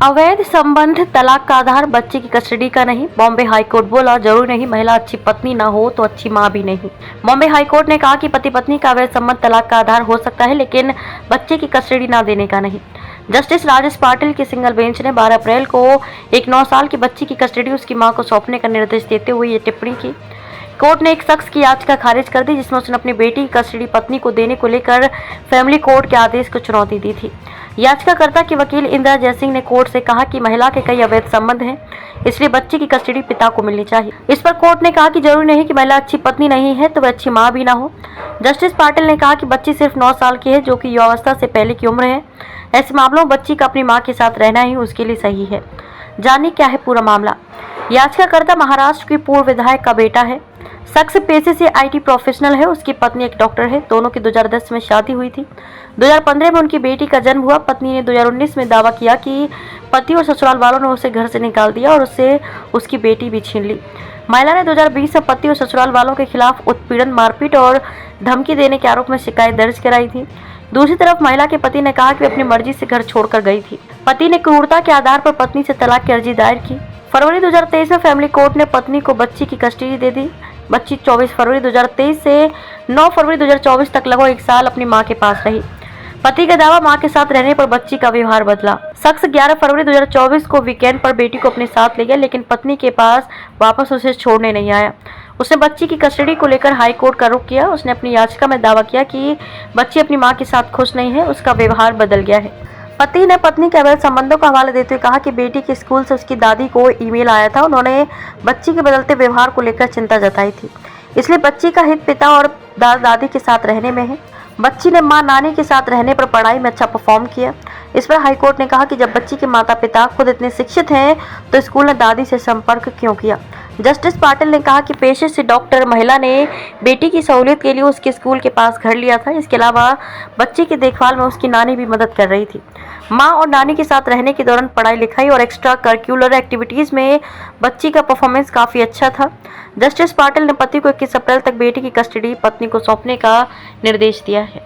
अवैध संबंध तलाक का आधार बच्चे की कस्टडी का नहीं। बॉम्बे हाईकोर्ट बोला, जरूरी नहीं महिला अच्छी पत्नी ना हो तो अच्छी मां भी नहीं। बॉम्बे हाईकोर्ट ने कहा कि पति पत्नी का अवैध संबंध तलाक का आधार हो सकता है, लेकिन बच्चे की कस्टडी ना देने का नहीं। जस्टिस राजेश पाटिल की सिंगल बेंच ने 12 अप्रैल को एक 9 साल की बच्ची की कस्टडी उसकी मां को सौंपने का निर्देश देते हुए ये टिप्पणी की। कोर्ट ने एक शख्स की याचिका खारिज कर दी जिसमें उसने अपनी बेटी की कस्टडी पत्नी को देने को लेकर फैमिली कोर्ट के आदेश को चुनौती दी थी। याचिकाकर्ता के वकील इंदिरा जयसिंह ने कोर्ट से कहा कि महिला के कई अवैध संबंध हैं, इसलिए बच्चे की कस्टडी पिता को मिलनी चाहिए। इस पर कोर्ट ने कहा कि जरूरी नहीं कि महिला अच्छी पत्नी नहीं है तो वह अच्छी मां भी ना हो। जस्टिस पाटिल ने कहा कि बच्ची सिर्फ 9 साल की है, जो कि युवावस्था से पहले की उम्र है। ऐसे मामलों में बच्ची का अपनी मां के साथ रहना ही उसके लिए सही है। जानिए क्या है पूरा मामला। याचिकाकर्ता महाराष्ट्र की पूर्व विधायक का बेटा है। शख्स पेशे से आईटी प्रोफेशनल है। उसकी पत्नी एक डॉक्टर है। दोनों की 2010 में शादी हुई थी। 2015 में उनकी बेटी का जन्म हुआ। पत्नी ने 2019 में दावा किया कि पति और ससुराल वालों ने उसे घर से निकाल दिया और उससे उसकी बेटी भी छीन ली। महिला ने 2020 में पति और ससुराल वालों के खिलाफ उत्पीड़न, मारपीट और धमकी देने के आरोप में शिकायत दर्ज कराई थी। दूसरी तरफ महिला के पति ने कहा कि वे अपनी मर्जी से घर छोड़कर गई थी। पति ने क्रूरता के आधार पर पत्नी से तलाक की अर्जी दायर की। फरवरी 2023 में फैमिली कोर्ट ने पत्नी को बच्ची की कस्टडी दे दी। बच्ची 24 फरवरी 2023 से 9 फरवरी 2024 तक लगभग 1 साल अपनी मां के पास रही। पति का दावा, मां के साथ रहने पर बच्ची का व्यवहार बदला। शख्स 11 फरवरी 2024 को वीकेंड पर बेटी को अपने साथ ले गया, लेकिन पत्नी के पास वापस उसे छोड़ने नहीं आया। उसने बच्ची की कस्टडी को लेकर हाई कोर्ट का रुख किया। उसने अपनी याचिका में दावा किया कि बच्ची अपनी मां के साथ खुश नहीं है, उसका व्यवहार बदल गया है। पति ने पत्नी के अवैध संबंधों का हवाला देते हुए कहा कि बेटी के स्कूल से उसकी दादी को ईमेल आया था। उन्होंने बच्ची के बदलते व्यवहार को लेकर चिंता जताई थी, इसलिए बच्ची का हित पिता और दादा दादी के साथ रहने में है। बच्ची ने मां नानी के साथ रहने पर पढ़ाई में अच्छा परफॉर्म किया। इस पर हाईकोर्ट ने कहा कि जब बच्ची के माता पिता खुद इतने शिक्षित हैं तो स्कूल ने दादी से संपर्क क्यों किया। जस्टिस पाटिल ने कहा कि पेशे से डॉक्टर महिला ने बेटी की सहूलियत के लिए उसके स्कूल के पास घर लिया था। इसके अलावा बच्ची की देखभाल में उसकी नानी भी मदद कर रही थी। मां और नानी के साथ रहने के दौरान पढ़ाई लिखाई और एक्स्ट्रा करिकुलर एक्टिविटीज में बच्ची का परफॉर्मेंस काफी अच्छा था। जस्टिस पाटिल ने पति को 21 अप्रैल तक बेटी की कस्टडी पत्नी को सौंपने का निर्देश दिया है।